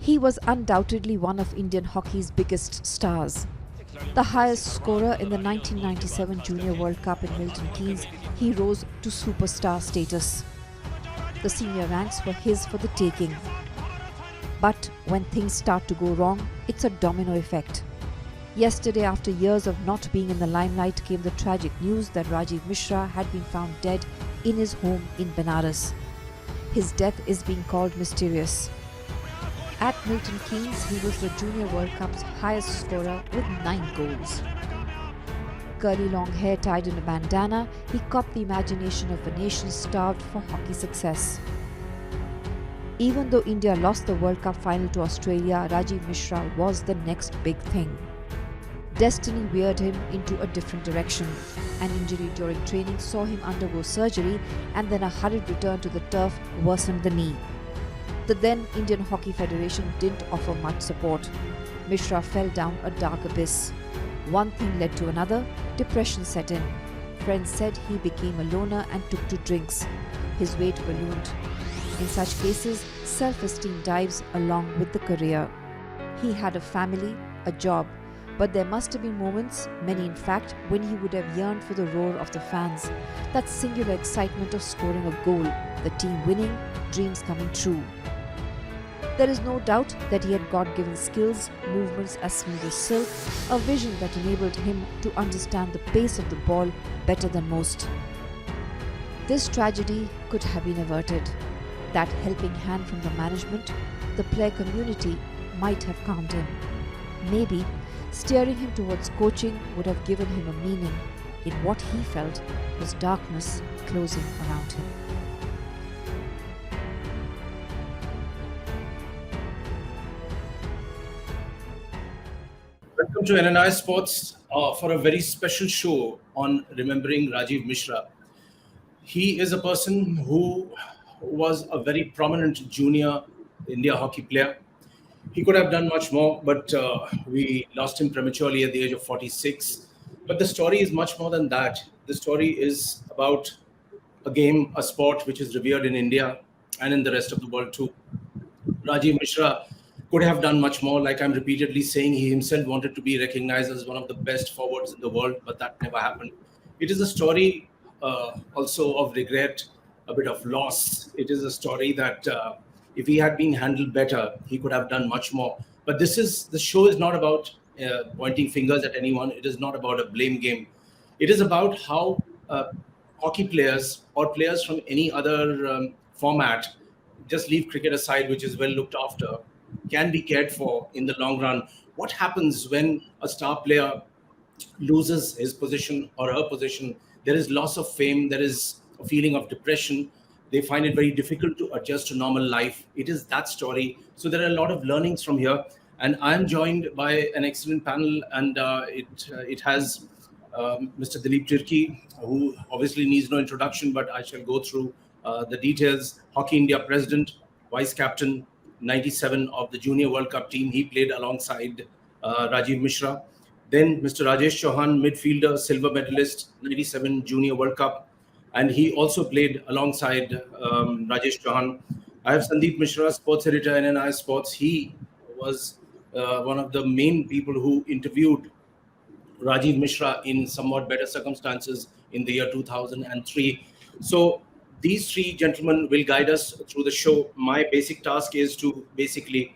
He was undoubtedly one of Indian hockey's biggest stars. The highest scorer in the 1997 Junior World Cup in Milton Keynes, he rose to superstar status. The senior ranks were his for the taking. But when things start to go wrong, it's a domino effect. Yesterday, after years of not being in the limelight, came the tragic news that Rajiv Mishra had been found dead in his home in Benares. His death is being called mysterious. At Milton Keynes, he was the Junior World Cup's highest scorer with 9 goals. Curly long hair tied in a bandana, he caught the imagination of a nation starved for hockey success. Even though India lost the World Cup final to Australia, Rajiv Mishra was the next big thing. Destiny veered him into a different direction. An injury during training saw him undergo surgery, and then a hurried return to the turf worsened the knee. The then Indian Hockey Federation didn't offer much support. Mishra fell down a dark abyss. One thing led to another, depression set in. Friends said he became a loner and took to drinks. His weight ballooned. In such cases, self-esteem dives along with the career. He had a family, a job, but there must have been moments, many in fact, when he would have yearned for the roar of the fans, that singular excitement of scoring a goal, the team winning, dreams coming true. There is no doubt that he had God-given skills, movements as smooth as silk, a vision that enabled him to understand the pace of the ball better than most. This tragedy could have been averted. That helping hand from the management, the player community, might have calmed him. Maybe steering him towards coaching would have given him a meaning in what he felt was darkness closing around him. Welcome to NNI Sports for a very special show on remembering Rajiv Mishra. He is a person who was a very prominent junior India hockey player. He could have done much more, but we lost him prematurely at the age of 46. But the story is much more than that. The story is about a game, a sport which is revered in India and in the rest of the world too. Rajiv Mishra could have done much more. Like I'm repeatedly saying, he himself wanted to be recognized as one of the best forwards in the world, but that never happened. It is a story also of regret, a bit of loss. It is a story that if he had been handled better, he could have done much more. But the show is not about pointing fingers at anyone. It is not about a blame game. It is about how hockey players or players from any other format, just leave cricket aside, which is well looked after, can be cared for in the long run. What happens when a star player loses his position or her position? There is loss of fame. There is a feeling of depression. They find it very difficult to adjust to normal life. It is that story. So there are a lot of learnings from here. And I'm joined by an excellent panel, and it has Mr. Dileep Tirkey, who obviously needs no introduction, but I shall go through the details. Hockey India president, vice captain, 97 of the Junior World Cup team. He played alongside Rajiv Mishra. Then Mr. Rajesh Chauhan, midfielder, silver medalist, 97 Junior World Cup. And he also played alongside Rajesh Chauhan. I have Sandeep Mishra, sports editor in NNI Sports. He was one of the main people who interviewed Rajiv Mishra in somewhat better circumstances in the year 2003. So these three gentlemen will guide us through the show. My basic task is to basically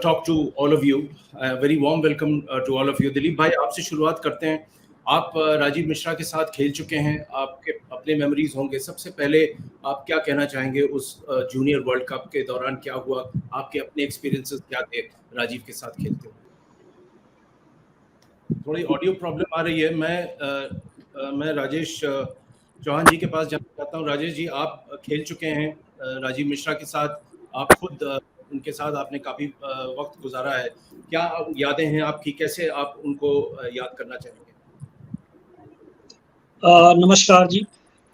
talk to all of you. Very warm welcome to all of you. Dilip भाई, आपसे शुरुआत करते हैं. आप राजीव मिश्रा के साथ खेल चुके हैं, आपके अपने मेमोरीज होंगे. सबसे पहले आप क्या कहना चाहेंगे उस जूनियर वर्ल्ड कप के दौरान क्या हुआ, आपके अपने एक्सपीरियंसेस क्या थे राजीव के साथ खेलते हुए? थोड़ी ऑडियो प्रॉब्लम आ रही है. मैं राजेश चौहान जी के पास जाना चाहता हूँ. राजेश जी, आप खेल चुके हैं राजीव मिश्रा के साथ, आप खुद उनके साथ आपने काफी वक्त गुजारा है. क्या यादें हैं आपकी, कैसे आप उनको याद करना चाहेंगे? नमस्कार जी.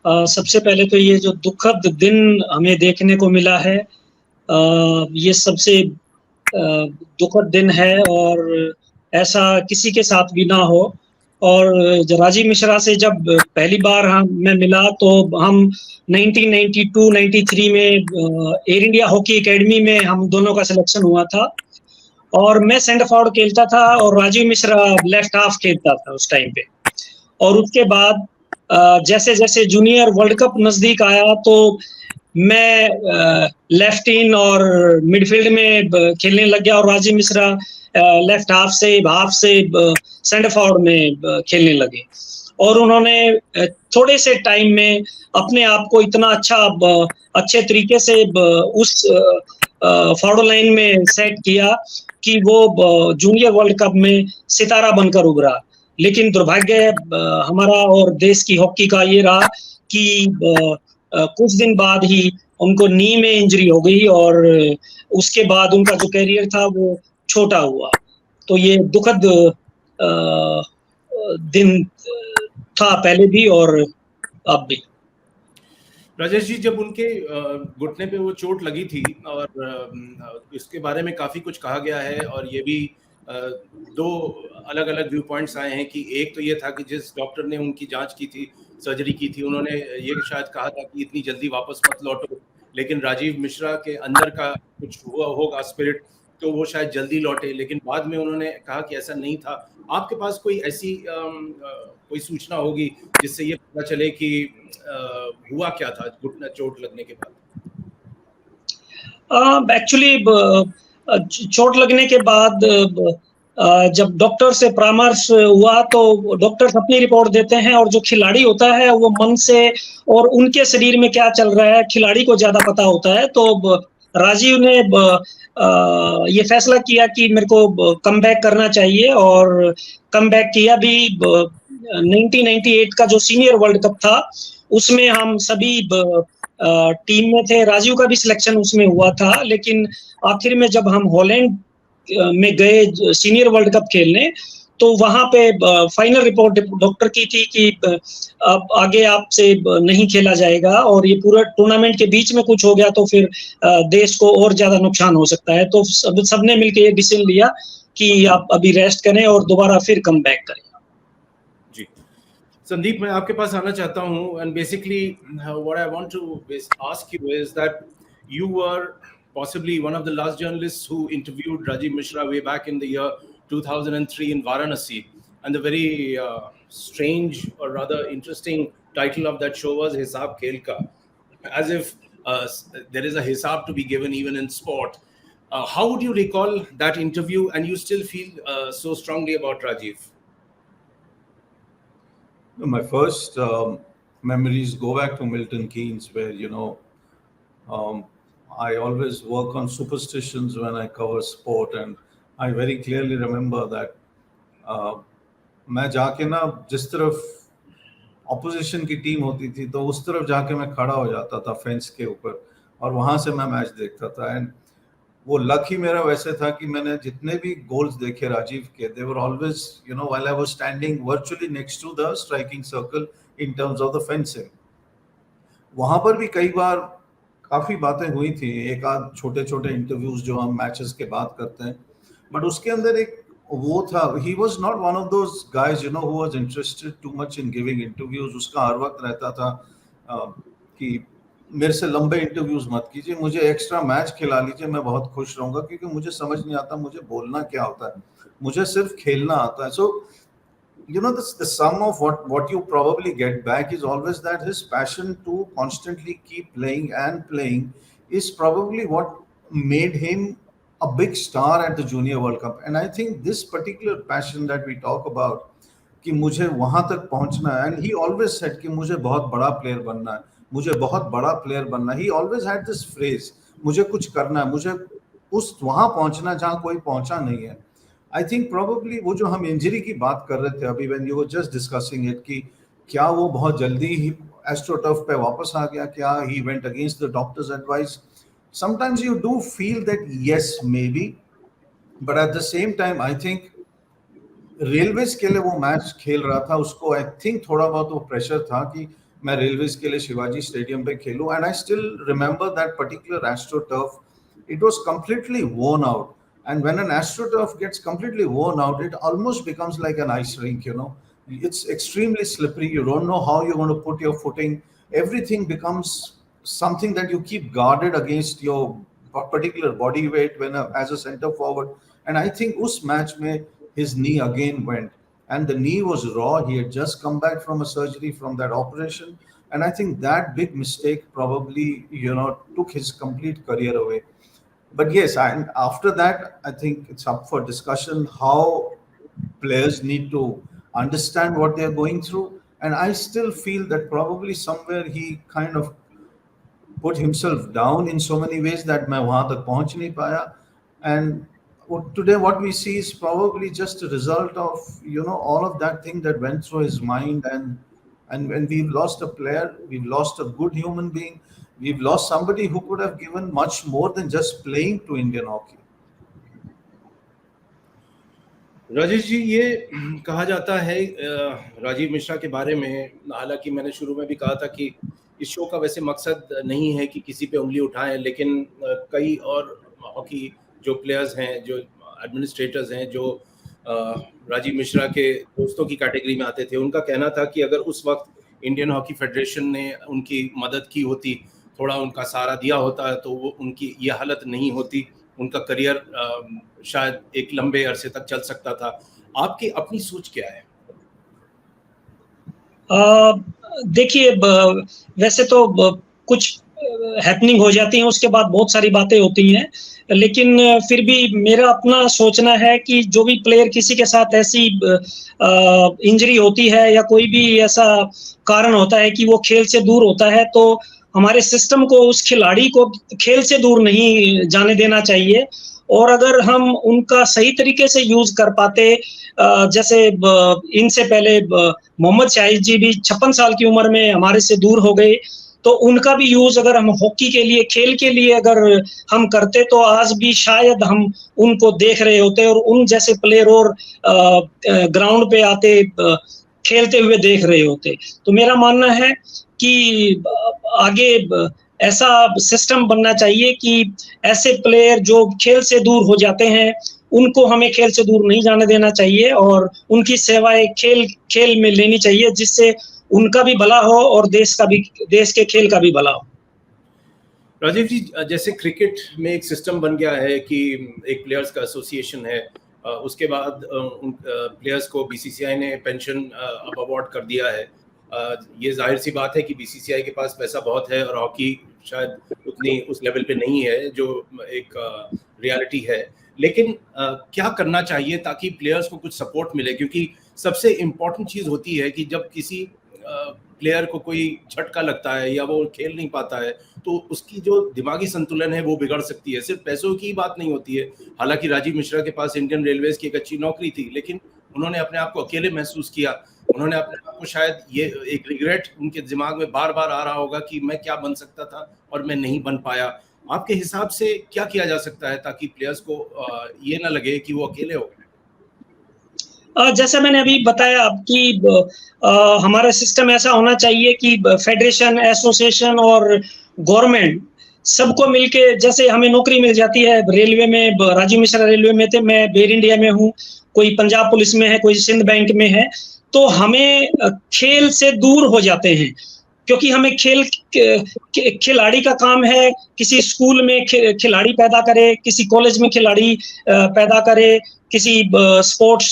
सबसे पहले तो ये जो दुखद दिन हमें देखने को मिला है, ये सबसे दुखद दिन है और ऐसा किसी के साथ भी ना हो. और राजीव मिश्रा से जब पहली बार मैं मिला तो हम 1992-93 में एयर इंडिया हॉकी एकेडमी में हम दोनों का सिलेक्शन हुआ था और मैं सेंटर फॉरवर्ड खेलता था और राजीव मिश्रा लेफ्ट हाफ खेलता था उस टाइम पे। और उसके बाद जैसे जैसे जूनियर वर्ल्ड कप नजदीक आया तो मैं लेफ्ट इन और मिडफील्ड में खेलने लग गया और राजीव मिश्रा लेफ्ट हाफ से सेंटर फॉरवर्ड में खेलने लगे और उन्होंने थोड़े से टाइम में अपने आप को इतना अच्छे तरीके से उस फॉरवर्ड लाइन में सेट किया कि वो जूनियर वर्ल्ड कप में सितारा बनकर उभरा। लेकिन दुर्भाग्य हमारा और देश की हॉकी का ये रहा कि कुछ दिन बाद ही उनको नी में इंजरी हो गई और उसके बाद उनका जो कैरियर था वो छोटा हुआ। तो ये दुखद दिन था पहले भी और अब भी। राजेश जी, जब उनके घुटने पे वो चोट लगी थी और इसके बारे में काफी कुछ कहा गया है और ये भी दो अलग अलग व्यू पॉइंट्स आए हैं कि एक तो ये था कि जिस डॉक्टर ने उनकी जांच की थी, सर्जरी की थी, उन्होंने ये शायद कहा था कि इतनी जल्दी वापस मत लौटो, लेकिन राजीव मिश्रा के अंदर का कुछ हुआ होगा स्पिरिट, तो वो शायद जल्दी लौटे, लेकिन बाद में उन्होंने कहा कि ऐसा नहीं था। आपके पास कोई ऐसी कोई सूचना होगी जिससे ये पता चले कि हुआ क्या था घुटना चोट लगने के बाद? एक्चुअली चोट लगने के बाद जब डॉक्टर से परामर्श हुआ तो डॉक्टर्स अपनी रिपोर्ट देते हैं और जो खिलाड़ी होता है वो मन से और उनके शरीर में क्या चल रहा है खिलाड़ी को ज्यादा पता होता है। तो राजीव ने ये फैसला किया कि मेरे को कम बैक करना चाहिए और कम बैक किया भी। 1998 का जो सीनियर वर्ल्ड कप था उसमें हम सभी टीम में थे, राजीव का भी सिलेक्शन उसमें हुआ था, लेकिन आखिर में जब हम हॉलैंड में गए सीनियर वर्ल्ड कप खेलने तो वहां पे फाइनल रिपोर्ट डॉक्टर की थी कि अब आगे आपसे नहीं खेला जाएगा और ये पूरा टूर्नामेंट के बीच में कुछ हो गया तो फिर देश को और ज्यादा नुकसान हो सकता है। तो सबने मिलकर ये डिसीजन लिया कि आप अभी रेस्ट करें और दोबारा फिर कम बैक करें। जी संदीप, मैं आपके पास आना चाहता हूं and basically what I want to ask you is that you were possibly one of the last journalists who interviewed Rajiv Mishra way back in the year 2003 in Varanasi, and the very strange or rather interesting title of that show was Hisab Khel Ka, as if there is a hisab to be given even in sport. How would you recall that interview and you still feel so strongly about Rajiv? My first memories go back to Milton Keynes, where I always work on superstitions when I cover sport, and I very clearly remember that मैं जाके ना जिस तरफ opposition की team होती थी तो उस तरफ जाके मैं खड़ा हो जाता था फेंस के ऊपर और वहां से मैं मैच देखता था। एंड वो लक ही मेरा वैसे था कि मैंने जितने भी गोल्स देखे राजीव के, they were always, while I was standing virtually next to the striking circle in terms of the fencing. वहां पर भी कई बार काफी बातें हुई थी, एक आध छोटे छोटे इंटरव्यूज जो हम मैचेस के बाद करते हैं, बट उसके अंदर एक वो था, he was not one of those guys who was interested too much in giving interviews. उसका हर वक्त रहता था कि मेरे से लंबे इंटरव्यूज मत कीजिए, मुझे एक्स्ट्रा मैच खिला लीजिए, मैं बहुत खुश रहूंगा, क्योंकि मुझे समझ नहीं आता मुझे बोलना क्या होता है, मुझे सिर्फ खेलना आता है। सो the sum of what you probably get back is always that his passion to constantly keep playing and playing is probably what made him a big star at the Junior World Cup. And I think this particular passion that we talk about, कि मुझे वहां तक पहुंचना है, and he always said कि मुझे बहुत बड़ा प्लेयर बनना है, मुझे बहुत बड़ा प्लेयर बनना है। He always had this phrase, मुझे कुछ करना है, मुझे उस वहां पहुंचना जहां कोई पहुंचा नहीं है। I think probably वो जो हम इंजरी की बात कर रहे थे अभी, when you were just discussing it, कि क्या वो बहुत जल्दी ही एस्ट्रोटर्फ पे वापस आ गया, क्या he went against the doctor's advice? Sometimes you do feel that yes, maybe, but at the same time I think railways के लिए वो मैच खेल रहा था, उसको आई थिंक थोड़ा बहुत वो प्रेशर था कि मैं रेलवेज के लिए शिवाजी स्टेडियम पे खेलूं। And I still remember that particular astroturf, it was completely worn out. And when an AstroTurf gets completely worn out, it almost becomes like an ice rink, it's extremely slippery. You don't know how you're going to put your footing. Everything becomes something that you keep guarded against your particular body weight when as a center forward. And I think us match mein his knee again went, and the knee was raw. He had just come back from a surgery from that operation, and I think that big mistake probably took his complete career away. But yes, and after that, I think it's up for discussion how players need to understand what they're going through. And I still feel that probably somewhere he kind of put himself down in so many ways that मैं वहां तक पहुंच नहीं पाया. And today what we see is probably just a result of all of that thing that went through his mind. And when we've lost a player, we've lost a good human being, we've lost somebody who could have given much more than just playing to Indian hockey. Rajesh ji, ये कहा जाता है राजीव मिश्रा के बारे में, हालांकि मैंने शुरू में भी कहा था कि इस शो का वैसे मकसद नहीं है कि किसी पे उंगली उठाएं, लेकिन कई और हॉकी जो प्लेयर्स हैं, जो एडमिनिस्ट्रेटर्स हैं, जो राजीव मिश्रा के दोस्तों की कैटेगरी में आते थे, उनका कहना था कि अगर उस वक्त इंडियन हॉकी फेडरेशन ने उनकी मदद की होती, थोड़ा उनका सहारा दिया होता, तो वो उनकी ये हालत नहीं होती, उनका करियर शायद एक लंबे अरसे तक चल सकता था. आपकी अपनी सोच क्या है? देखिए, वैसे तो कुछ हैपनिंग हो जाती है, उसके बाद बहुत सारी बातें होती हैं, लेकिन फिर भी मेरा अपना सोचना है कि जो भी प्लेयर किसी के साथ ऐसी इंजरी होती है या कोई भी ऐसा कारण होता है कि वो खेल से दूर होता है, तो हमारे सिस्टम को उस खिलाड़ी को खेल से दूर नहीं जाने देना चाहिए. और अगर हम उनका सही तरीके से यूज कर पाते, जैसे इनसे पहले मोहम्मद शाहिद जी भी 56 साल की उम्र में हमारे से दूर हो गए, तो उनका भी यूज अगर हम हॉकी के लिए, खेल के लिए अगर हम करते, तो आज भी शायद हम उनको देख रहे होते और उन जैसे प्लेयर और ग्राउंड पे आते, खेलते हुए देख रहे होते. तो मेरा मानना है कि आगे ऐसा सिस्टम बनना चाहिए कि ऐसे प्लेयर जो खेल से दूर हो जाते हैं, उनको हमें खेल से दूर नहीं जाने देना चाहिए और उनकी सेवाएं खेल में लेनी चाहिए, जिससे उनका भी भला हो और देश के खेल का भी भला हो. राजीव जी, जैसे क्रिकेट में एक सिस्टम बन गया है कि एक प्लेयर्स का एसोसिएशन है, उसके बाद प्लेयर्स को बीसीसीआई ने पेंशन अब अवार्ड कर दिया है. ये जाहिर सी बात है कि बीसीसीआई के पास पैसा बहुत है और हॉकी शायद उतनी उस लेवल पे नहीं है जो एक रियलिटी है. लेकिन क्या करना चाहिए ताकि प्लेयर्स को कुछ सपोर्ट मिले? क्योंकि सबसे इम्पोर्टेंट चीज़ होती है कि जब किसी प्लेयर को कोई झटका लगता है या वो खेल नहीं पाता है, तो उसकी जो दिमागी संतुलन है वो बिगड़ सकती है. सिर्फ पैसों की बात नहीं होती है. हालांकि राजीव मिश्रा के पास इंडियन रेलवेज की एक अच्छी नौकरी थी, लेकिन उन्होंने अपने आप को अकेले महसूस किया. उन्होंने अपने आप को, शायद ये एक रिग्रेट उनके दिमाग में बार बार आ रहा होगा कि मैं क्या बन सकता था और मैं नहीं बन पाया. आपके हिसाब से क्या किया जा सकता है ताकि प्लेयर्स को ये ना लगे कि वो अकेले हो गए? जैसा मैंने अभी बताया कि हमारा सिस्टम ऐसा होना चाहिए कि फेडरेशन, एसोसिएशन और गवर्नमेंट सबको मिलके, जैसे हमें नौकरी मिल जाती है रेलवे में, राजीव मिश्रा रेलवे में थे, मैं एयर इंडिया में हूँ, कोई पंजाब पुलिस में है, कोई सिंध बैंक में है, तो हमें खेल से दूर हो जाते हैं क्योंकि हमें खिलाड़ी का काम है, किसी स्कूल में खिलाड़ी पैदा करे, किसी कॉलेज में खिलाड़ी पैदा करे, किसी स्पोर्ट्स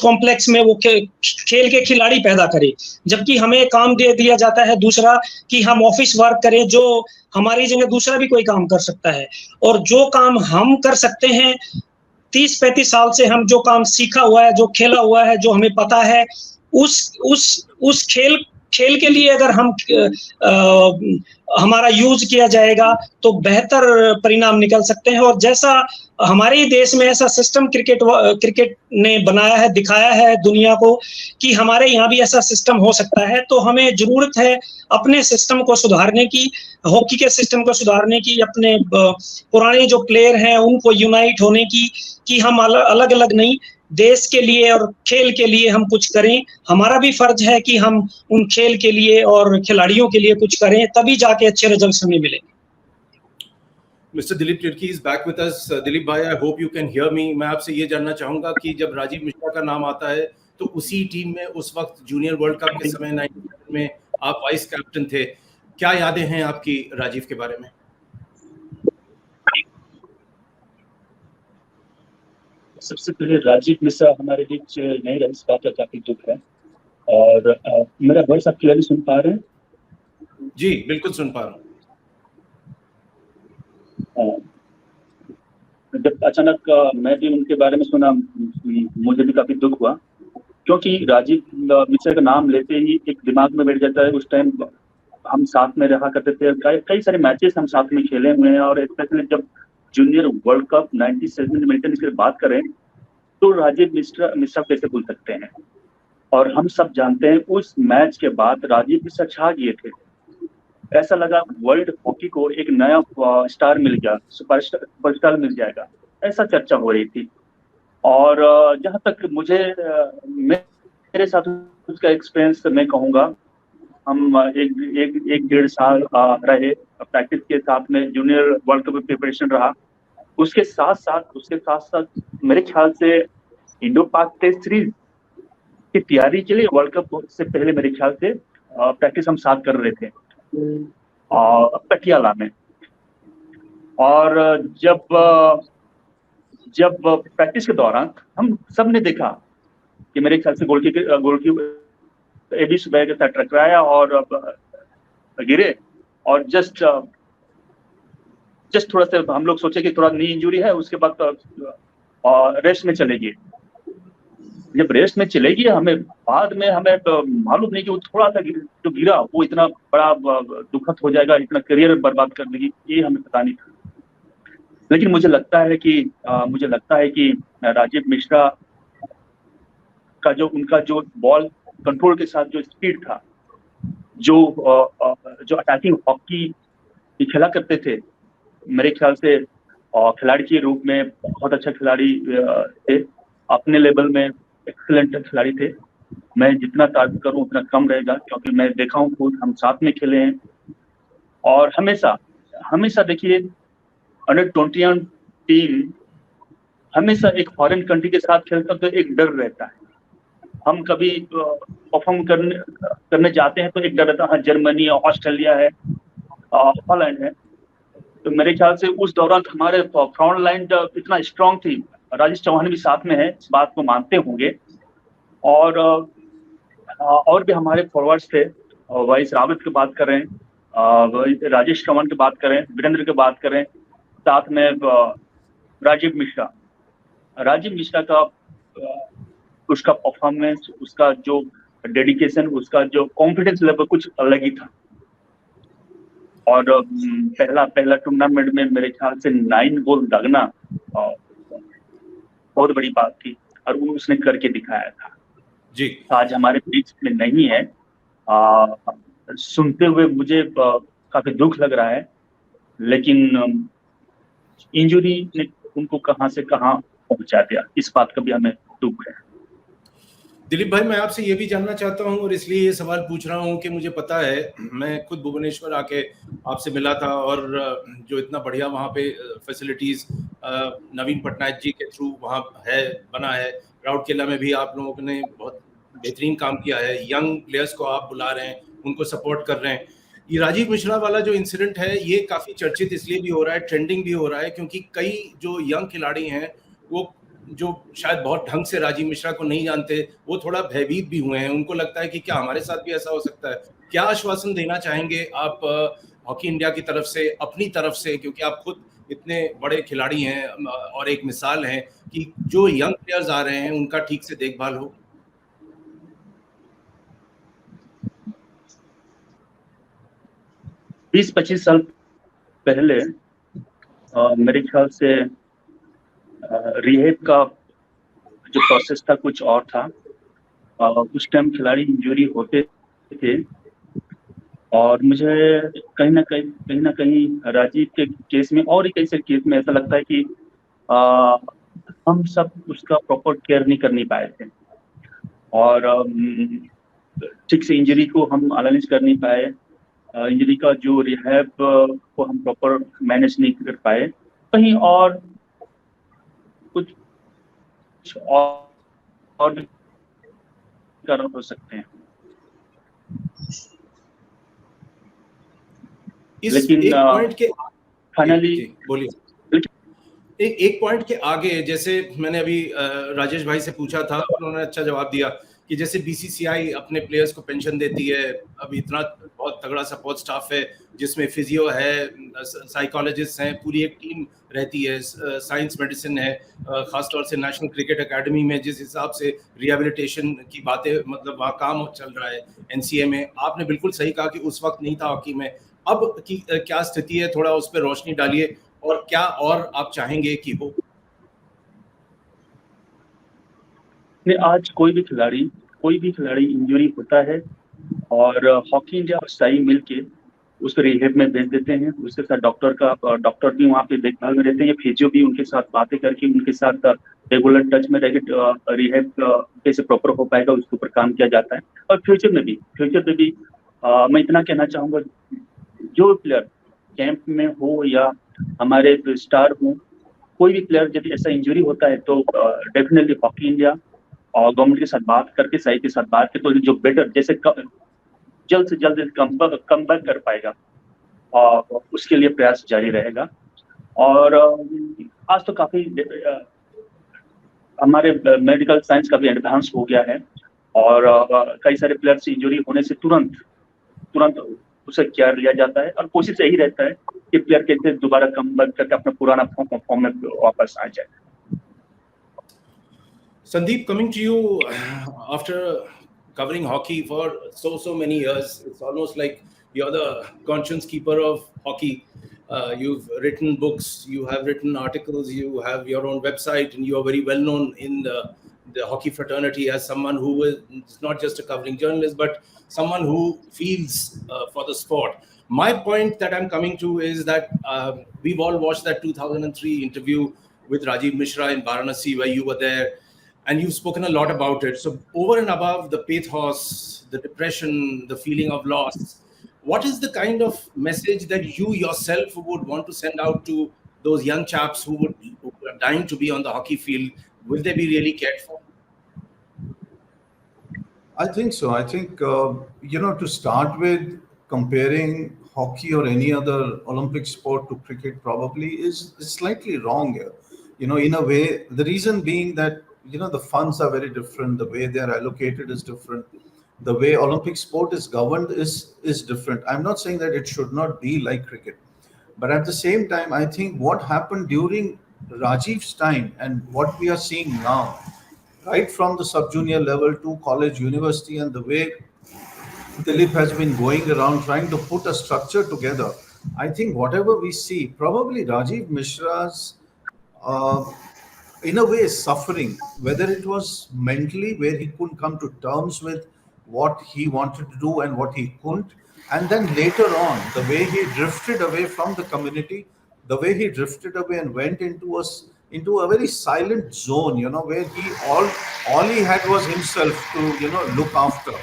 कॉम्प्लेक्स में वो खेल के खिलाड़ी पैदा करे, जबकि हमें काम दे दिया जाता है दूसरा कि हम ऑफिस वर्क करें, जो हमारी जगह दूसरा भी कोई काम कर सकता है. और जो काम हम कर सकते हैं, 30-35 साल से हम जो काम सीखा हुआ है, जो खेला हुआ है, जो हमें पता है, उस खेल के लिए अगर हम हमारा यूज किया जाएगा तो बेहतर परिणाम निकल सकते हैं. और जैसा हमारे ही देश में ऐसा सिस्टम क्रिकेट ने बनाया है, दिखाया है दुनिया को कि हमारे यहाँ भी ऐसा सिस्टम हो सकता है, तो हमें जरूरत है अपने सिस्टम को सुधारने की, हॉकी के सिस्टम को सुधारने की, अपने पुराने जो प्लेयर हैं उनको यूनाइट होने की, कि हम अलग अलग नहीं, देश के लिए और खेल के लिए हम कुछ करें. हमारा भी फर्ज है कि हम उन खेल के लिए और खिलाड़ियों के लिए कुछ करें, तभी जाके अच्छे रिजल्ट्स हमें मिलेंगे. Mr. Dilip Tirki is back with us. Dilip bhai, I hope you can hear me. मैं आपसे ये जानना चाहूंगा कि जब राजीव मिश्रा का नाम आता है तो उसी टीम में उस वक्त जूनियर वर्ल्ड कप के समय 97 में आप वाइस कैप्टन थे। क्या यादें हैं आपकी राजीव के बारे में? सबसे पहले राजीव मिश्रा हमारे बीच नहीं रहे, इस बात का काफी दुख है। और मेरा वॉइस आप क्लियरली सुन पा रहे हैं? जी बिल्कुल सुन पा रहा हूँ। जब अचानक मैं भी उनके बारे में सुना, मुझे भी काफी दुख हुआ, क्योंकि राजीव मिश्रा का नाम लेते ही एक दिमाग में बैठ जाता है। उस टाइम हम साथ में रहा करते थे, कई सारे मैचेस हम साथ में खेले हुए हैं, और स्पेशली जब जूनियर वर्ल्ड कप 97 में मिल्टन की बात करें तो राजीव मिश्रा कैसे भूल सकते हैं। और हम सब जानते हैं उस मैच के बाद राजीव मिश्रा छा गए थे। ऐसा लगा वर्ल्ड हॉकी को एक नया स्टार मिल गया, सुपरस्टार मिल जाएगा, ऐसा चर्चा हो रही थी। और जहां तक मुझे मेरे साथ उसका एक्सपीरियंस मैं कहूँगा, हम एक डेढ़ साल रहे प्रैक्टिस के साथ में, जूनियर वर्ल्ड कप प्रिपरेशन रहा। उसके साथ साथ मेरे ख्याल से इंडो पाक टेस्ट सीरीज की तैयारी के लिए वर्ल्ड कप से पहले मेरे ख्याल से प्रैक्टिस हम साथ कर रहे थे पटियाला में। और जब प्रैक्टिस के दौरान हम सब ने देखा कि मेरे ख्याल से गोलकीपर एबी सुबह के साथ टकराया और गिरे, और जस्ट थोड़ा सा हम लोग सोचे कि थोड़ा नी इंजरी है, उसके बाद रेस्ट में चलेगी। जब रेस्ट में चलेगी हमें बाद में मालूम नहीं कि वो थोड़ा सा जो गिरा वो इतना बड़ा दुखद हो जाएगा, इतना करियर बर्बाद कर देगी, ये हमें पता नहीं था। लेकिन मुझे लगता है कि राजीव मिश्रा का उनका जो बॉल कंट्रोल के साथ जो स्पीड था, जो अटैकिंग हॉकी खेला करते थे, मेरे ख्याल से खिलाड़ी के रूप में बहुत अच्छा खिलाड़ी थे, अपने लेवल में एक्सीलेंट खिलाड़ी थे। मैं जितना तारीफ करूं उतना कम रहेगा, क्योंकि मैं देखा हूं, खुद हम साथ में खेले हैं। और हमेशा देखिए अंडर 21 टीम हमेशा एक फॉरेन कंट्री के साथ खेलता तो एक डर रहता है। हम कभी परफॉर्म करने जाते हैं तो एक डर रहता है, जर्मनी है, ऑस्ट्रेलिया है, हॉलैंड है। तो मेरे ख्याल से उस दौरान हमारे फ्रंट लाइन इतना स्ट्रांग थी। राजेश चौहान भी साथ में है, इस बात को मानते होंगे। और भी हमारे फॉरवर्ड्स थे, वाइस रावत की बात करें, राजेश चौहान की बात करें, वीरेंद्र की बात करें, साथ में राजीव मिश्रा का उसका परफॉर्मेंस, उसका जो डेडिकेशन, उसका जो कॉन्फिडेंस लेवल कुछ अलग ही था। और पहला टूर्नामेंट में मेरे ख्याल से 9 गोल लगना बहुत बड़ी बात थी, और वो उसने करके दिखाया था जी। आज हमारे बीच में नहीं है। सुनते हुए मुझे काफी दुख लग रहा है, लेकिन इंजरी ने उनको कहां से कहां पहुंचा दिया, इस बात का भी हमें दुख है। दिलीप भाई, मैं आपसे ये भी जानना चाहता हूँ, और इसलिए ये सवाल पूछ रहा हूँ कि मुझे पता है, मैं खुद भुवनेश्वर आके आपसे मिला था, और जो इतना बढ़िया वहाँ पे फैसिलिटीज नवीन पटनायक जी के थ्रू वहाँ बना है। राउरकेला में भी आप लोगों ने बहुत बेहतरीन काम किया है, यंग प्लेयर्स को आप बुला रहे हैं, उनको सपोर्ट कर रहे हैं। ये राजीव मिश्रा वाला जो इंसिडेंट है, ये काफ़ी चर्चित इसलिए भी हो रहा है, ट्रेंडिंग भी हो रहा है, क्योंकि कई जो यंग खिलाड़ी हैं वो जो शायद बहुत ढंग से राजीव मिश्रा को नहीं जानते, वो थोड़ा भयभीत भी हुए हैं। उनको लगता है कि क्या हमारे साथ भी ऐसा हो सकता है। क्या आश्वासन देना चाहेंगे आप हॉकी इंडिया की तरफ से, अपनी तरफ से, क्योंकि आप खुद इतने बड़े खिलाड़ी हैं और एक मिसाल हैं कि जो यंग प्लेयर्स आ रहे हैं उनका ठीक से देखभाल हो? बीस 25 साल पहले मेरे ख्याल से रिहेब का जो प्रोसेस था कुछ और था। उस टाइम खिलाड़ी इंजरी होते थे, और मुझे कहीं ना कहीं राजीव के केस में और एक ऐसे केस में ऐसा लगता है कि हम सब उसका प्रॉपर केयर नहीं कर पाए थे, और ठीक से इंजरी को हम एनालाइज कर नहीं पाए। इंजरी का जो रिहैब को हम प्रॉपर मैनेज नहीं कर पाए, कहीं और कुछ और भी कारण हो सकते हैं। लेकिन एक पॉइंट के फाइनली बोलिए। एक पॉइंट के आगे, जैसे मैंने अभी राजेश भाई से पूछा था, उन्होंने अच्छा जवाब दिया कि जैसे बीसीसीआई अपने प्लेयर्स को पेंशन देती है, अभी इतना बहुत तगड़ा सपोर्ट स्टाफ है जिसमें फिजियो है, साइकोलॉजिस्ट हैं, पूरी एक टीम रहती है, साइंस मेडिसिन है, खासतौर से नेशनल क्रिकेट एकेडमी में जिस हिसाब से रिहेबिलिटेशन की बातें, मतलब वहाँ काम चल रहा है एनसीए में। आपने बिल्कुल सही कहा कि उस वक्त नहीं था हॉकी में, अब की क्या स्थिति है, थोड़ा उस पर रोशनी डालिए, और क्या और आप चाहेंगे कि हो? आज कोई भी खिलाड़ी इंजरी होता है और हॉकी इंडिया और साई मिलके उसको रिहेब में भेज देते हैं। उसके साथ डॉक्टर भी वहाँ पे देखभाल में रहते हैं, फिजियो भी उनके साथ बातें करके उनके साथ रेगुलर टच में रहकर रिहेब कैसे प्रॉपर हो पाएगा उसके ऊपर काम किया जाता है। और फ्यूचर में भी मैं इतना कहना चाहूँगा, जो प्लेयर कैंप में हो या हमारे स्टार हो, कोई भी प्लेयर यदि ऐसा इंजरी होता है तो डेफिनेटली हॉकी इंडिया और गवर्नमेंट के साथ बात करके, साई के साथ बात करके, तो जो बेटर जैसे जल्द से जल्द कम बैक कर पाएगा और उसके लिए प्रयास जारी रहेगा। और आज तो काफी हमारे मेडिकल साइंस काफी एडवांस हो गया है और कई सारे प्लेयर्स इंजरी होने से तुरंत उसे केयर लिया जाता है और कोशिश यही रहता है कि प्लेयर कैसे दोबारा कम बैक करके अपना पुराना फॉर्म में वापस आ जाए। Sandeep, coming to you, after covering hockey for so many years, it's almost like you're the conscience keeper of hockey. You've written books, you have written articles, you have your own website, and you are very well known in the hockey fraternity as someone who is not just a covering journalist, but someone who feels for the sport. My point that I'm coming to is that we've all watched that 2003 interview with Rajiv Mishra in Varanasi, where you were there. And you've spoken a lot about it. So over and above the pathos, the depression, the feeling of loss, what is the kind of message that you yourself would want to send out to those young chaps who are dying to be on the hockey field? Will they be really cared for? I think so. I think, to start with, comparing hockey or any other Olympic sport to cricket probably is slightly wrong here. In a way, the reason being that the funds are very different. The way they are allocated is different. The way Olympic sport is governed is different. I'm not saying that it should not be like cricket, but at the same time, I think what happened during Rajiv's time and what we are seeing now, right from the sub-junior level to college, university, and the way Dilip has been going around trying to put a structure together, I think whatever we see, probably Rajiv Mishra's in a way suffering, whether it was mentally where he couldn't come to terms with what he wanted to do and what he couldn't, and then later on the way he drifted away from the community, the way he drifted away and went into a very silent zone, where he all he had was himself to look after.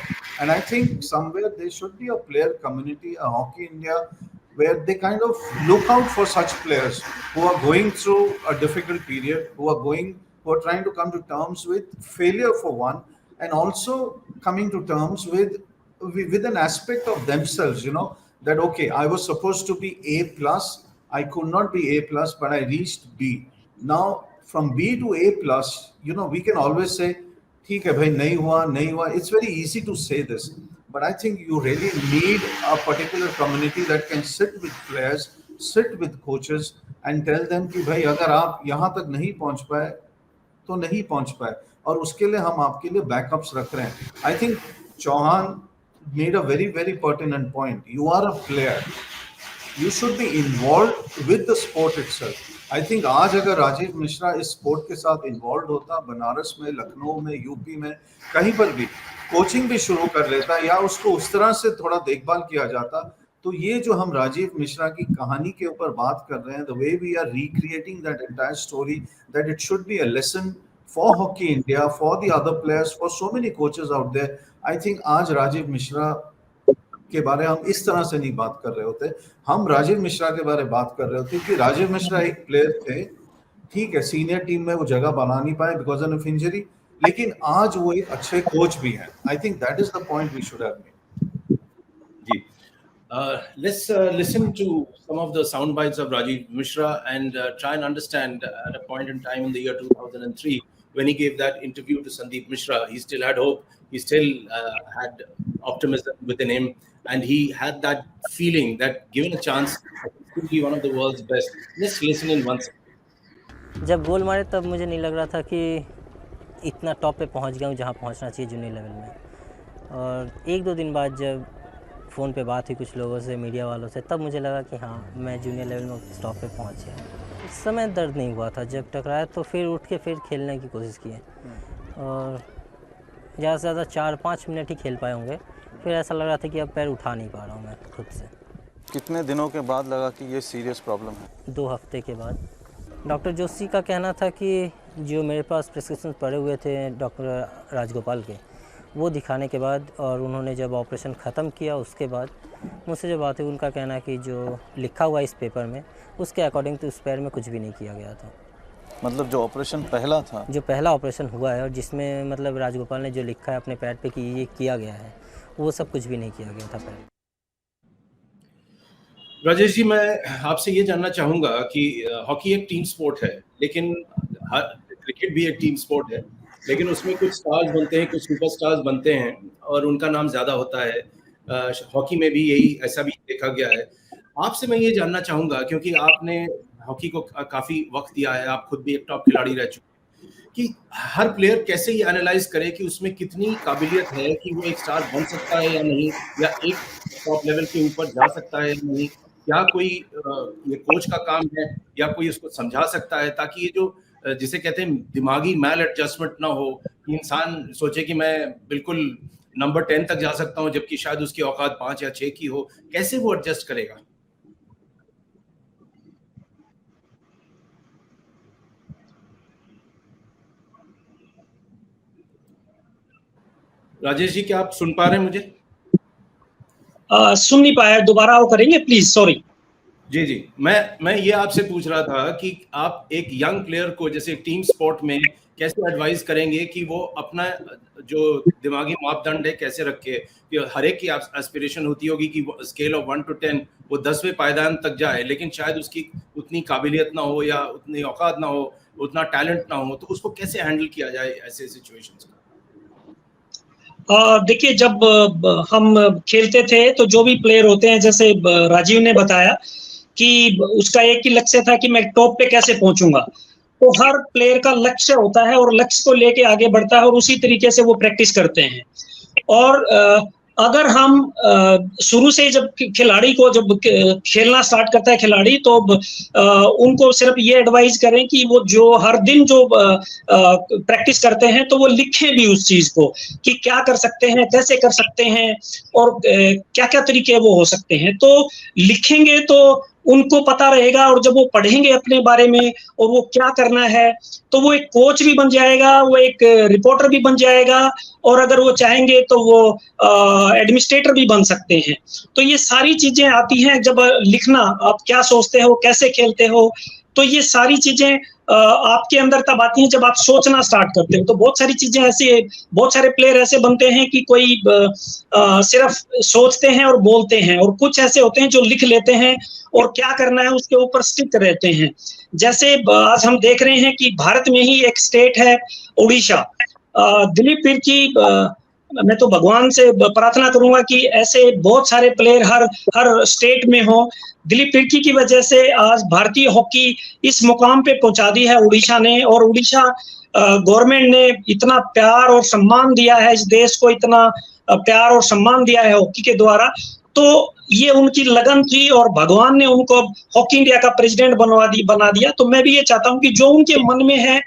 And I think somewhere there should be a player community, a Hockey India, where they kind of look out for such players who are going through a difficult period, who are trying to come to terms with failure for one, and also coming to terms with an aspect of themselves, that okay, I was supposed to be A+, I could not be A+, but I reached B. Now from B to A+, we can always say, "Theek hai bhai, nahi hua." It's very easy to say this. But I think you really need a particular community that can sit with players, sit with coaches, and tell them कि भाई अगर आप यहाँ तक नहीं पहुँच पाए तो नहीं पहुँच पाए, और उसके लिए हम आपके लिए बैकअप्स रख रहे हैं. I think Chauhan made a very, very pertinent point. You are a player. You should be involved with the sport itself. I think आज अगर राजीव मिश्रा इस स्पोर्ट के साथ इन्वॉल्व होता, बनारस में, लखनऊ में, यूपी में, कहीं पर भी कोचिंग भी शुरू कर लेता या उसको उस तरह से थोड़ा देखभाल किया जाता, तो ये जो हम राजीव मिश्रा की कहानी के ऊपर बात कर रहे हैं, the way we are recreating that entire story, that it should be a lesson for Hockey India, for the other players, for so many coaches out there. I think आज राजीव मिश्रा के बारे हम इस तरह से नहीं बात कर रहे होते, हम राजीव मिश्रा के बारे में बात कर रहे होते, क्योंकि राजीव मिश्रा एक प्लेयर थे, ठीक है सीनियर टीम में वो जगह बना नहीं पाए बिकॉज ऑफ इंजरी, लेकिन आज वो एक अच्छे कोच भी हैं. I think that is the point we should have made. जी. Let's listen to some of the sound bites of Rajiv Mishra and try and understand at a point in time in the year 2003 when he gave that interview to Sandeep Mishra, he still had hope, he still had optimism within him, and he had that feeling that given a chance he could be one of the world's best. Let's listen in once. जब गोल मारे तब मुझे नहीं लग रहा था कि इतना टॉप पे पहुंच गया हूँ जहाँ पहुंचना चाहिए जूनियर लेवल में, और 1-2 दिन बाद जब फ़ोन पे बात हुई कुछ लोगों से, मीडिया वालों से, तब मुझे लगा कि हाँ मैं जूनियर लेवल में टॉप पे पहुंच गया. उस समय दर्द नहीं हुआ था, जब टकराया तो फिर उठ के फिर खेलने की कोशिश की है, और ज़्यादा से ज़्यादा 4-5 मिनट ही खेल पाए होंगे. फिर ऐसा लग रहा था कि अब पैर उठा नहीं पा रहा हूँ मैं खुद से. कितने दिनों के बाद लगा कि ये सीरियस प्रॉब्लम है? 2 हफ्ते के बाद. डॉक्टर जोशी का कहना था कि जो मेरे पास प्रिस्क्रिप्शन पड़े हुए थे डॉक्टर राजगोपाल के, वो दिखाने के बाद और उन्होंने जब ऑपरेशन ख़त्म किया उसके बाद मुझसे जो बात हुई, उनका कहना है कि जो लिखा हुआ इस पेपर में उसके अकॉर्डिंग तो उस पैर में कुछ भी नहीं किया गया था. मतलब जो ऑपरेशन पहला था, जो पहला ऑपरेशन हुआ है और जिसमें मतलब राजगोपाल ने जो लिखा है अपने पैर पे कि ये किया गया है, वो सब कुछ भी नहीं किया गया था पैर. राजेश जी, मैं आपसे ये जानना चाहूँगा कि हॉकी एक टीम स्पोर्ट है, लेकिन क्रिकेट भी एक टीम स्पोर्ट है, लेकिन उसमें कुछ स्टार्स बनते हैं, कुछ सुपर स्टार्स बनते हैं और उनका नाम ज़्यादा होता है. हॉकी में भी यही ऐसा भी देखा गया है. आपसे मैं ये जानना चाहूँगा, क्योंकि आपने हॉकी को काफ़ी वक्त दिया है, आप खुद भी एक टॉप खिलाड़ी रह चुके हैं, कि हर प्लेयर कैसे ये एनालाइज करे कि उसमें कितनी काबिलियत है कि वो एक स्टार बन सकता है या नहीं, या एक टॉप लेवल के ऊपर जा सकता है या नहीं. क्या कोई ये कोच का काम है या कोई उसको समझा सकता है, ताकि ये जो जिसे कहते हैं दिमागी मैल एडजस्टमेंट ना हो, कि इंसान सोचे कि मैं बिल्कुल नंबर 10 तक जा सकता हूं जबकि शायद उसकी औकात 5 या 6 की हो. कैसे वो एडजस्ट करेगा? राजेश जी, क्या आप सुन पा रहे हैं मुझे? सुन नहीं पाया, दोबारा वो करेंगे प्लीज, सॉरी. जी, मैं ये आपसे पूछ रहा था कि आप एक यंग प्लेयर को जैसे टीम स्पोर्ट में कैसे एडवाइस करेंगे कि वो अपना जो दिमागी मापदंड है कैसे रखे, कि हर एक की एस्पिरेशन होती होगी कि स्केल ऑफ 1 to 10 वो 10वें पायदान तक जाए, लेकिन शायद उसकी उतनी काबिलियत ना हो या उतनी औकात ना हो, उतना टैलेंट ना हो, तो उसको कैसे हैंडल किया जाए ऐसे सिचुएशंस का? देखिए, जब हम खेलते थे तो जो भी प्लेयर होते हैं, जैसे राजीव ने बताया कि उसका एक ही लक्ष्य था कि मैं टॉप पे कैसे पहुंचूंगा. तो हर प्लेयर का लक्ष्य होता है और लक्ष्य को लेके आगे बढ़ता है और उसी तरीके से वो प्रैक्टिस करते हैं. और अगर हम शुरू से जब खिलाड़ी को जब खेलना स्टार्ट करता है खिलाड़ी, तो उनको सिर्फ ये एडवाइस करें कि वो जो हर दिन जो प्रैक्टिस करते हैं तो वो लिखें भी उस चीज को कि क्या कर सकते हैं, कैसे कर सकते हैं और क्या क्या तरीके वो हो सकते हैं. तो लिखेंगे तो उनको पता रहेगा, और जब वो पढ़ेंगे अपने बारे में और वो क्या करना है, तो वो एक कोच भी बन जाएगा, वो एक रिपोर्टर भी बन जाएगा, और अगर वो चाहेंगे तो वो एडमिनिस्ट्रेटर भी बन सकते हैं. तो ये सारी चीजें आती हैं जब लिखना, आप क्या सोचते हो, कैसे खेलते हो, तो ये सारी चीजें आपके अंदर तब आती हैं जब आप सोचना स्टार्ट करते हो. तो बहुत सारी चीजें ऐसे, बहुत सारे प्लेयर ऐसे बनते हैं कि कोई सिर्फ सोचते हैं और बोलते हैं, और कुछ ऐसे होते हैं जो लिख लेते हैं और क्या करना है उसके ऊपर स्टिक रहते हैं. जैसे आज हम देख रहे हैं कि भारत में ही एक स्टेट है उड़ीसा. दिलीप तिर्की, मैं तो भगवान से प्रार्थना करूंगा कि ऐसे बहुत सारे प्लेयर हर स्टेट में हो. दिलीप तिर्की की वजह से आज भारतीय हॉकी इस मुकाम पे पहुंचा दी है उड़ीसा ने, और उड़ीसा गवर्नमेंट ने इतना प्यार और सम्मान दिया है इस देश को, इतना प्यार और सम्मान दिया है हॉकी के द्वारा. तो ये उनकी लगन थी और भगवान ने उनको हॉकी इंडिया का प्रेसिडेंट बना दिया. तो मैं भी ये चाहता हूँ कि जो उनके मन में है,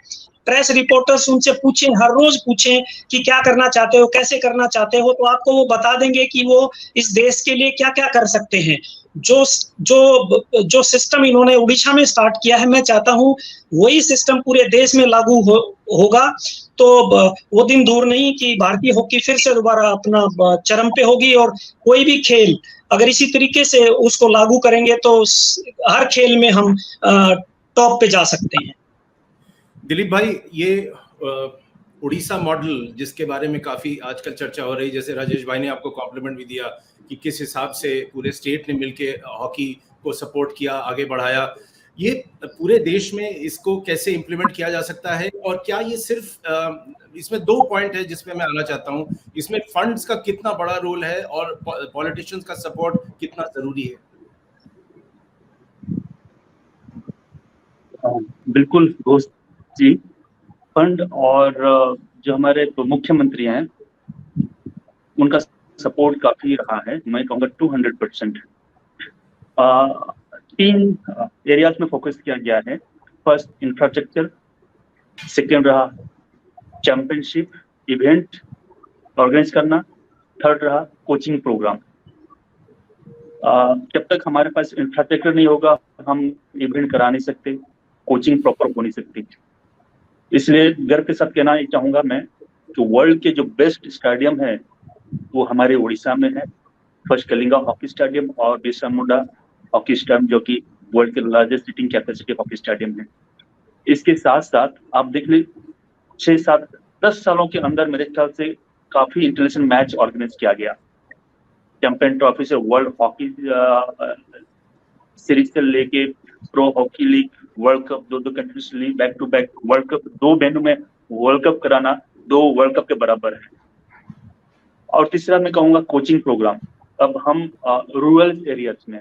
प्रेस रिपोर्टर्स उनसे पूछें, हर रोज पूछें कि क्या करना चाहते हो, कैसे करना चाहते हो, तो आपको वो बता देंगे कि वो इस देश के लिए क्या क्या कर सकते हैं. जो सिस्टम इन्होंने उड़ीसा में स्टार्ट किया है, मैं चाहता हूँ वही सिस्टम पूरे देश में लागू होगा. तो वो दिन दूर नहीं कि भारतीय हॉकी फिर से दोबारा अपना चरम पे होगी, और कोई भी खेल अगर इसी तरीके से उसको लागू करेंगे तो हर खेल में हम टॉप पे जा सकते हैं। दिलीप भाई, ये उड़ीसा मॉडल जिसके बारे में काफी आजकल चर्चा हो रही, जैसे राजेश भाई ने आपको कॉम्प्लीमेंट भी दिया कि किस हिसाब से पूरे स्टेट ने मिलके हॉकी को सपोर्ट किया, आगे बढ़ाया, ये पूरे देश में इसको कैसे इम्प्लीमेंट किया जा सकता है? और क्या ये सिर्फ इसमें 2 पॉइंट है जिसमें मैं आना चाहता हूँ, इसमें फंड्स का कितना बड़ा रोल है और पॉलिटिशियंस का सपोर्ट कितना जरूरी है? बिल्कुल दोस्त जी, फंड और जो हमारे मुख्यमंत्री हैं उनका सपोर्ट काफी रहा है, मैं कहूँगा 200%। 3 एरियाज में फोकस किया गया है। फर्स्ट इंफ्रास्ट्रक्चर, सेकेंड रहा चैंपियनशिप इवेंट ऑर्गेनाइज करना, थर्ड रहा कोचिंग प्रोग्राम। जब तक हमारे पास इंफ्रास्ट्रक्चर नहीं होगा हम इवेंट करा नहीं सकते, कोचिंग प्रॉपर हो नहीं सकती। इसलिए गर्व के साथ कहना चाहूँगा मैं कि वर्ल्ड के जो बेस्ट स्टेडियम है वो हमारे उड़ीसा में है। फर्स्ट कलिंगा हॉकी स्टेडियम और बिरसा मुंडा हॉकी स्टेडियम, जो कि वर्ल्ड के largest seating capacity hockey stadium है। इसके साथ साथ आप देख लें 6, 7, 10 सालों के अंदर मेरे ख्याल से काफी इंटरनेशनल मैच ऑर्गेनाइज किया गया। चैंपियन ट्रॉफी से वर्ल्ड हॉकी सीरीज से लेके pro hockey league, world cup, 2 countries league, back to back world cup, 2 venue में वर्ल्ड कप कराना 2 वर्ल्ड कप के बराबर है। और तीसरा मैं कहूँगा कोचिंग प्रोग्राम। अब हम रूरल एरियाज में,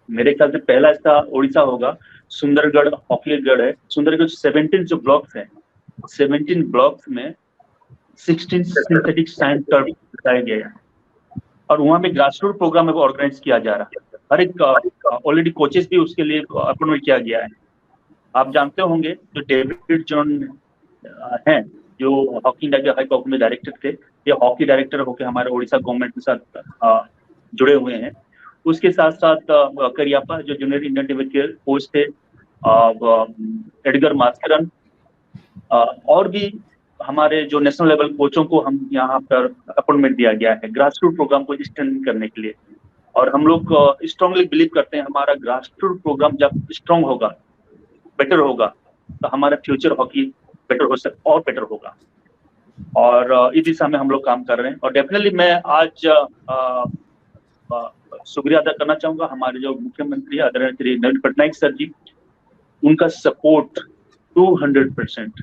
मेरे ख्याल से पहला ऐसा उड़ीसा होगा, सुंदरगढ़ हॉकी गढ़ है। सुंदरगढ़ 17 जो ब्लॉक्स हैं, 17 ब्लॉक्स में 16 सिंथेटिक साइंस टर्फ बताया गया है और वहाँ पे ग्रास रूट प्रोग्राम ऑर्गेनाइज किया जा रहा है। हर एक ऑलरेडी कोचेस भी उसके लिए अपॉइंट किया गया है। आप जानते होंगे जो डेविड जॉन हैं, जो हॉकी इंडिया के हाई कॉर्ट में डायरेक्टर थे, ये हॉकी डायरेक्टर होकर हमारे उड़ीसा गवर्नमेंट के साथ जुड़े हुए हैं। उसके साथ साथ करियापा जो जूनियर इंडियन टीम के कोच थे, एडगर मास्करन, और भी हमारे जो नेशनल लेवल कोचों को हम यहाँ पर अपॉइंटमेंट दिया गया है ग्रास रूट प्रोग्राम को स्ट्रेंथन करने के लिए। और हम लोग स्ट्रांगली बिलीव करते हैं हमारा ग्रास रूट प्रोग्राम जब स्ट्रांग होगा, बेटर होगा, तो हमारा फ्यूचर हॉकी बेटर हो सकता और बेटर होगा। और इस दिशा में हम लोग काम कर रहे हैं। और डेफिनेटली मैं आज शुक्रिया अदा करना चाहूंगा हमारे जो मुख्यमंत्री आदरणीय श्री नवीन पटनायक सर जी, उनका सपोर्ट 200%।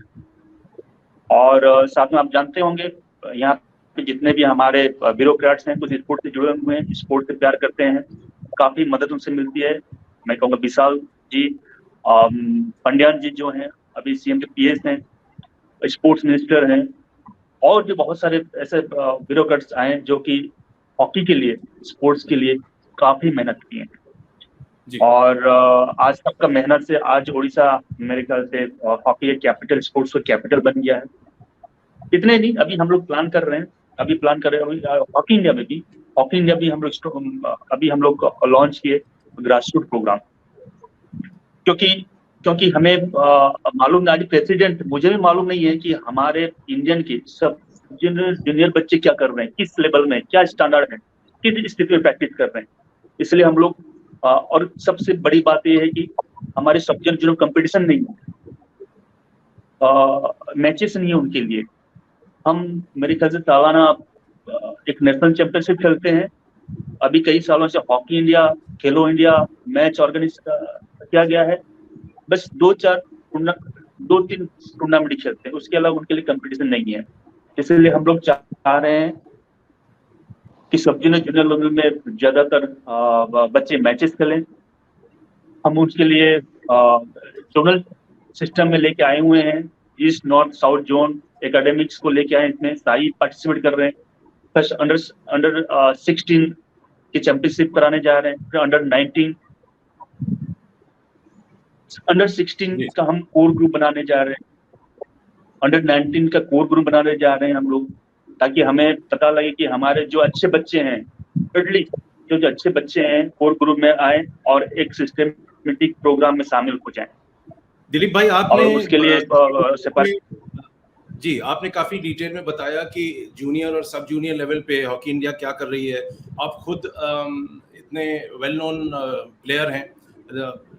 और साथ में आप जानते होंगे यहाँ पे जितने भी हमारे ब्यूरोक्रेट्स हैं कुछ स्पोर्ट से जुड़े हुए हैं, स्पोर्ट से प्यार करते हैं, काफी मदद उनसे मिलती है। मैं कहूँगा विशाल जी, पंड्यान जी जो हैं अभी सीएम के पीएस हैं, स्पोर्ट्स मिनिस्टर हैं, और जो बहुत सारे ऐसे ब्यूरोक्रेट्स आए जो कि हॉकी के लिए, स्पोर्ट्स के लिए काफी मेहनत की है। और आज तक का मेहनत से आज उड़ीसा मेरे ख्याल से हॉकी के कैपिटल, स्पोर्ट्स का कैपिटल बन गया है। इतने नहीं, अभी हम लोग प्लान कर रहे हैं, हॉकी इंडिया में भी, हॉकी इंडिया भी अभी हम लोग लॉन्च किए ग्रास रूट प्रोग्राम, क्योंकि हमें मालूम नहीं, प्रेसिडेंट मुझे भी मालूम नहीं है कि हमारे इंडियन के सब जूनियर बच्चे क्या कर रहे हैं, किस लेवल में, क्या स्टैंडर्ड है, किस स्थिति में प्रैक्टिस कर रहे हैं। इसलिए हम लोग और सबसे बड़ी बात यह है कि हमारे सब जूनियर कंपटीशन नहीं है, मैचेस नहीं है उनके लिए। हम मेरे ख्याल से सालाना एक नेशनल चैंपियनशिप खेलते हैं। अभी कई सालों से हॉकी इंडिया, खेलो इंडिया मैच ऑर्गेनाइज किया गया है, बस 2-3 टूर्नामेंट खेलते हैं, उसके अलावा उनके लिए कंपटीशन नहीं है। इसलिए हम लोग चाह रहे हैं कि सब जूनियर लेवल में ज्यादातर बच्चे मैचेस खेलें। हम उसके लिए जोनल सिस्टम में लेके आए हुए हैं, east north south zone academics को लेके आए, इसमें सारी पार्टिसिपेट कर रहे हैं। फर्स्ट अंडर 16 की चैंपियनशिप कराने जा रहे हैं, फिर अंडर 19, अंडर 16 का हम कोर ग्रुप बनाने जा रहे हैं, अंडर 19 का कोर ग्रुप बनाने जा रहे हैं हम लोग, ताकि हमें पता लगे कि हमारे जो अच्छे बच्चे हैं, एटलीस्ट जो अच्छे बच्चे हैं कोर ग्रुप में आए और एक सिस्टमेटिक प्रोग्राम में शामिल हो जाएं। दिलीप भाई, आपने और उसके लिए जी, आपने काफ़ी डिटेल में बताया कि जूनियर और सब जूनियर लेवल पे हॉकी इंडिया क्या कर रही है। आप खुद इतने वेल नोन प्लेयर हैं,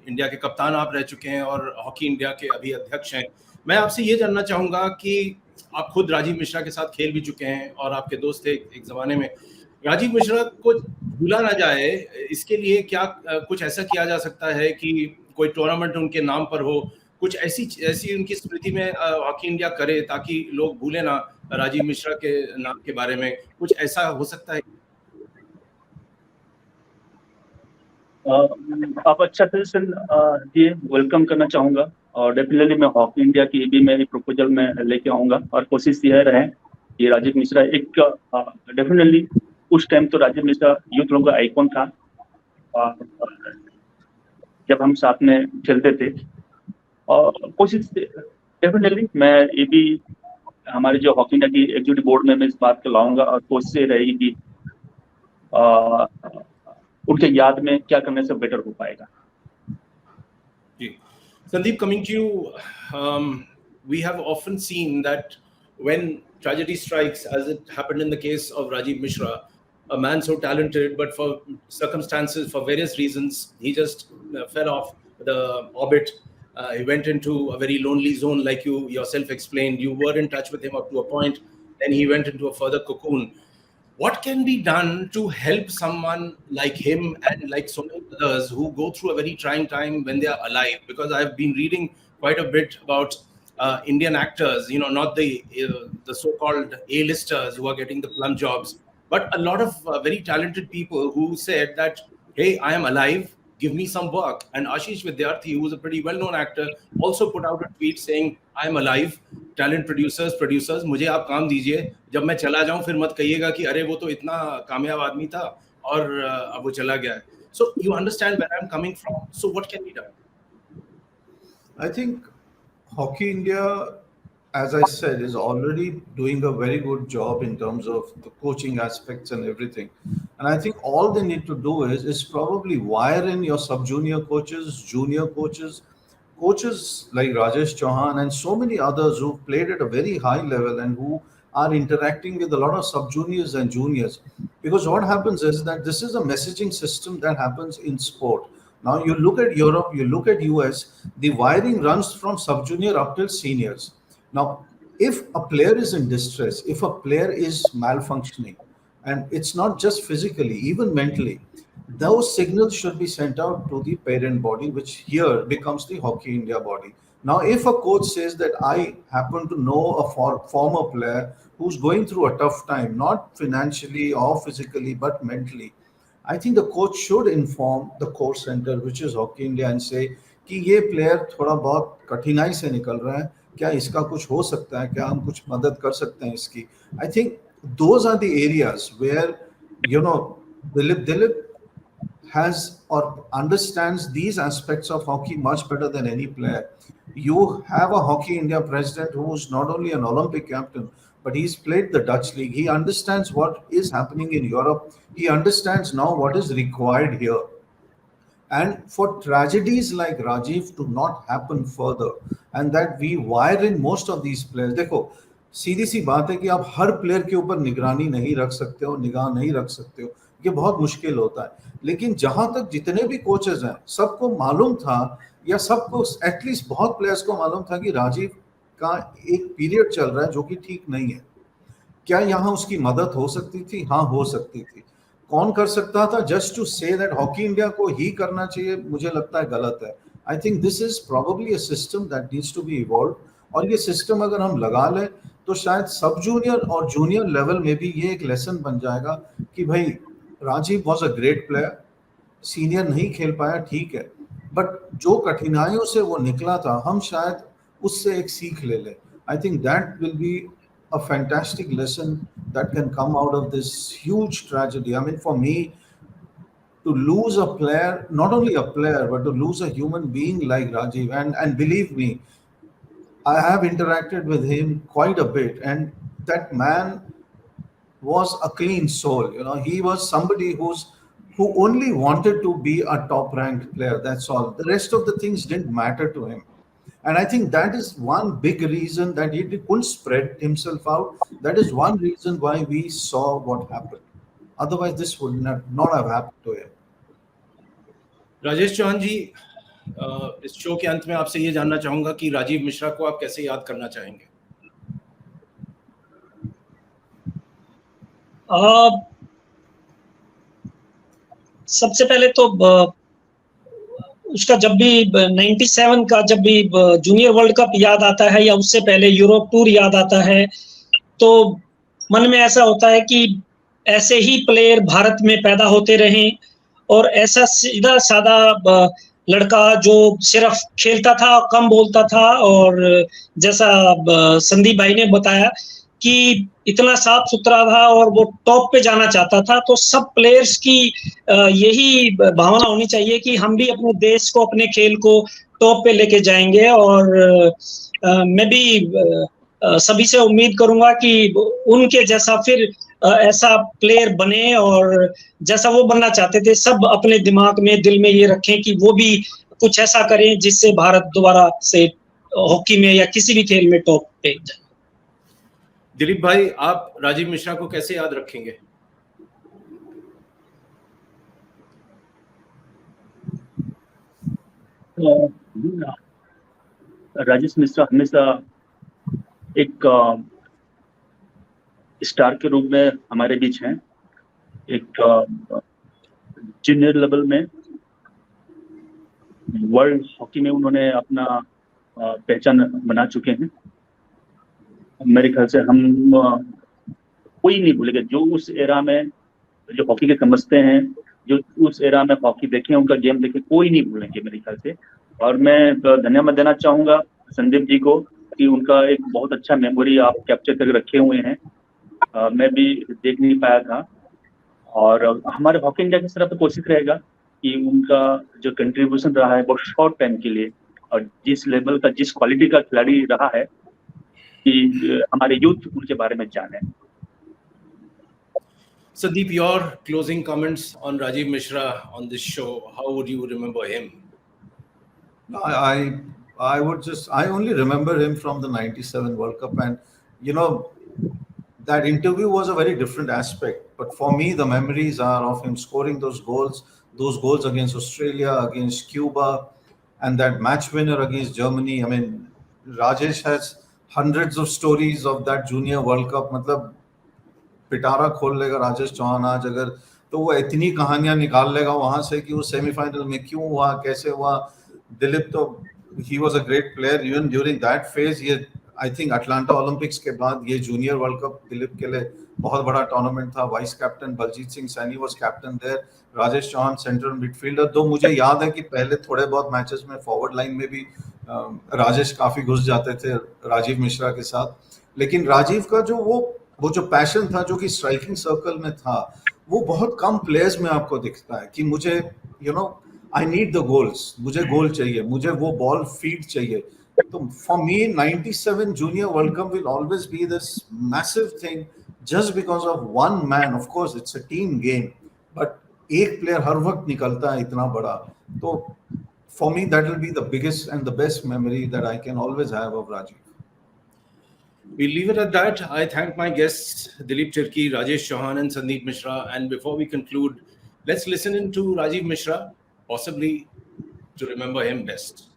इंडिया के कप्तान आप रह चुके हैं और हॉकी इंडिया के अभी अध्यक्ष हैं। मैं आपसे ये जानना चाहूँगा कि आप खुद राजीव मिश्रा के साथ खेल भी चुके हैं और आपके दोस्त थे एक ज़माने में। राजीव मिश्रा को भूला ना जाए, इसके लिए क्या कुछ ऐसा किया जा सकता है कि कोई टूर्नामेंट उनके नाम पर हो, कुछ ऐसी उनकी स्मृति में हॉकी इंडिया करे ताकि लोग भूले ना राजीव मिश्रा के नाम के बारे में, कुछ ऐसा हो सकता है? आप अच्छा सजेशन दिए, वेलकम करना चाहूँगा और डेफिनेटली मैं हॉकी इंडिया की भी मैं एक प्रपोजल में लेके आऊँगा और कोशिश यह रहे कि राजीव मिश्रा एक डेफिनेटली उस टाइम तो राजीव मिश्रा यूथ लोगों का आइकॉन था जब हम साथ में खेलते थे और कोशिश डेफिनेटली मैं ये भी हमारे जो हॉकी इंडिया की एग्जीक्यूटिव बोर्ड में मैं इस बात को लाऊंगा और कोशिश ये रहेगी कि उनके याद में क्या करने से बेटर हो पाएगा। जी, Sandeep, coming to you, we have often seen that when tragedy strikes, as it happened in the case of Rajiv Mishra, a man so talented, but for circumstances, for various reasons, he just fell off the orbit. He went into a very lonely zone, like you yourself explained. You were in touch with him up to a point, then he went into a further cocoon. What can be done to help someone like him and like so many others who go through a very trying time when they are alive? Because I've been reading quite a bit about Indian actors, not the so-called A-listers who are getting the plum jobs, but a lot of very talented people who said that, hey, I am alive, give me some work. And Ashish Vidyarthi, who is a pretty well-known actor, also put out a tweet saying, I am alive, talent producers, मुझे आप काम दीजिए, जब मैं चला जाऊं फिर मत कहिएगा कि अरे वो तो इतना कामयाब आदमी था और अब वो चला गया है. So you understand where I'm coming from. So what can be done? I think Hockey India, as I said, is already doing a very good job in terms of the coaching aspects and everything. And I think all they need to do is probably wire in your sub-junior coaches, junior coaches like Rajesh Chauhan and so many others who played at a very high level and who are interacting with a lot of sub-juniors and juniors. Because what happens is that this is a messaging system that happens in sport. Now you look at Europe, you look at US, the wiring runs from sub-junior up till seniors. Now, if a player is in distress, if a player is malfunctioning, and it's not just physically, even mentally, those signals should be sent out to the parent body, which here becomes the Hockey India body. Now, if a coach says that I happen to know a former player who's going through a tough time, not financially or physically, but mentally, I think the coach should inform the core center, which is Hockey India, and say कि ये player थोड़ा बहुत कठिनाई से निकल रहा है, क्या इसका कुछ हो सकता है, क्या हम कुछ मदद कर सकते हैं इसकी. I think those are the areas where Dilip has or understands these aspects of hockey much better than any player. You have a Hockey India president who's not only an Olympic captain, but he's played the Dutch league. He understands what is happening in Europe. He understands now what is required here. And for tragedies like Rajiv to not happen further, and that we wire in most of these players. देखो, सीधी सी बात है कि आप हर player के ऊपर निगरानी नहीं रख सकते हो, निगाह नहीं रख सकते हो, ये बहुत मुश्किल होता है. लेकिन जहां तक जितने भी कोचेस हैं, सबको मालूम था, या सबको एटलीस्ट बहुत प्लेयर्स को मालूम था कि राजीव का एक पीरियड चल रहा है जो कि ठीक नहीं है. क्या यहाँ उसकी मदद हो सकती थी? हाँ, हो सकती थी. कौन कर सकता था? Just to say that hockey India को ही करना चाहिए, मुझे लगता है गलत है. I think this is probably a system that needs to be evolve. और ये सिस्टम अगर हम लगा लें तो शायद सब जूनियर और जूनियर लेवल में भी ये एक लेसन बन जाएगा कि भाई Rajiv was a great player, senior नहीं खेल पाया, ठीक है, बट जो कठिनाइयों से वो निकला था, हम शायद उससे एक सीख ले लें. आई think that will be a fantastic lesson that can come out of this huge tragedy. I mean, for me, to lose a player, not only a player, but to lose a human being like Rajiv, and believe me, I have interacted with him quite a bit, and that man was a clean soul. He was somebody who only wanted to be a top-ranked player. That's all. The rest of the things didn't matter to him. And I think that is one big reason that he couldn't spread himself out. That is one reason why we saw what happened. Otherwise, this would not have happened to him. Rajesh Chauhan ji, इस show के अंत में आपसे ये जानना चाहूंगा कि राजीव मिश्रा को आप कैसे याद करना चाहेंगे? सबसे पहले तो उसका जब भी 97 का जब भी जूनियर वर्ल्ड कप याद आता है या उससे पहले यूरोप टूर याद आता है, तो मन में ऐसा होता है कि ऐसे ही प्लेयर भारत में पैदा होते रहें और ऐसा सीधा सादा लड़का जो सिर्फ खेलता था, कम बोलता था और जैसा संदीप भाई ने बताया कि इतना साफ सुथरा था और वो टॉप पे जाना चाहता था। तो सब प्लेयर्स की यही भावना होनी चाहिए कि हम भी अपने देश को, अपने खेल को टॉप पे लेके जाएंगे। और मैं भी सभी से उम्मीद करूंगा कि उनके जैसा फिर ऐसा प्लेयर बने और जैसा वो बनना चाहते थे, सब अपने दिमाग में, दिल में ये रखें कि वो भी कुछ ऐसा करें जिससे भारत दोबारा से हॉकी में या किसी भी खेल में टॉप पे जाए। दिलीप भाई, आप राजीव मिश्रा को कैसे याद रखेंगे? राजेश मिश्रा हमेशा एक स्टार के रूप में हमारे बीच हैं। एक जूनियर लेवल में वर्ल्ड हॉकी में उन्होंने अपना पहचान बना चुके हैं। मेरे ख्याल से हम कोई नहीं भूलेगा जो उस एरा में जो हॉकी के समझते हैं, जो उस एरा में हॉकी देखे, उनका गेम देखे, कोई नहीं भूलेंगे मेरे ख्याल से। और मैं धन्यवाद देना चाहूँगा संदीप जी को कि उनका एक बहुत अच्छा मेमोरी आप कैप्चर करके रखे हुए हैं। मैं भी देख नहीं पाया था और हमारे हॉकी इंडिया की तरफ कोशिश रहेगा कि उनका जो कंट्रीब्यूशन रहा है वो शॉर्ट टाइम के लिए और जिस लेवल का, जिस क्वालिटी का खिलाड़ी रहा है कि हमारे यूथ उनके बारे में जाने। Sandeep, your closing comments on Rajiv Mishra on this show. How would you remember him? I only remember him from the 97 World Cup, and you know that interview was a very different aspect. But for me, the memories are of him scoring those goals against Australia, against Cuba, and that match winner against Germany. I mean, Rajesh has hundreds of stories of that junior World Cup. मतलब पिटारा खोल लेगा राजेश चौहान आज अगर, तो वो इतनी कहानियां निकाल लेगा वहां से कि वो सेमीफाइनल में क्यों हुआ, कैसे हुआ। दिलीप तो he was a great player even during that phase. ये आई थिंक अटलांटा ओलंपिक्स के बाद ये जूनियर वर्ल्ड कप दिलीप के लिए बहुत बड़ा टूर्नामेंट था। Vice captain Baljit Singh Saini was captain there, Rajesh Chauhan central midfielder. तो मुझे याद है कि पहले थोड़े बहुत मैचेस में फॉरवर्ड लाइन में भी राजेश काफी घुस जाते थे राजीव मिश्रा के साथ। लेकिन राजीव का जो वो जो पैशन था जो कि स्ट्राइकिंग सर्कल में था, वो बहुत कम प्लेयर्स में आपको दिखता है कि मुझे आई नीड द गोल्स, मुझे गोल चाहिए, मुझे वो बॉल फीड चाहिए। तो for me 97 junior world cup will always be this massive thing just because of one man. Of course it's a team game, but एक प्लेयर हर वक्त निकलता है इतना बड़ा। तो for me that will be the biggest and the best memory that I can always have of Rajiv. We'll leave it at that. I thank my guests Dileep Tirkey, Rajesh Chauhan and Sandeep Mishra. And before we conclude, let's listen in to Rajiv Mishra, possibly to remember him best.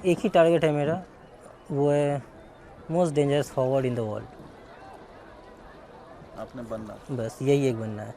एक ही target है मेरा, वो है most dangerous forward in the world. आपने बनना, बस यही एक बनना है।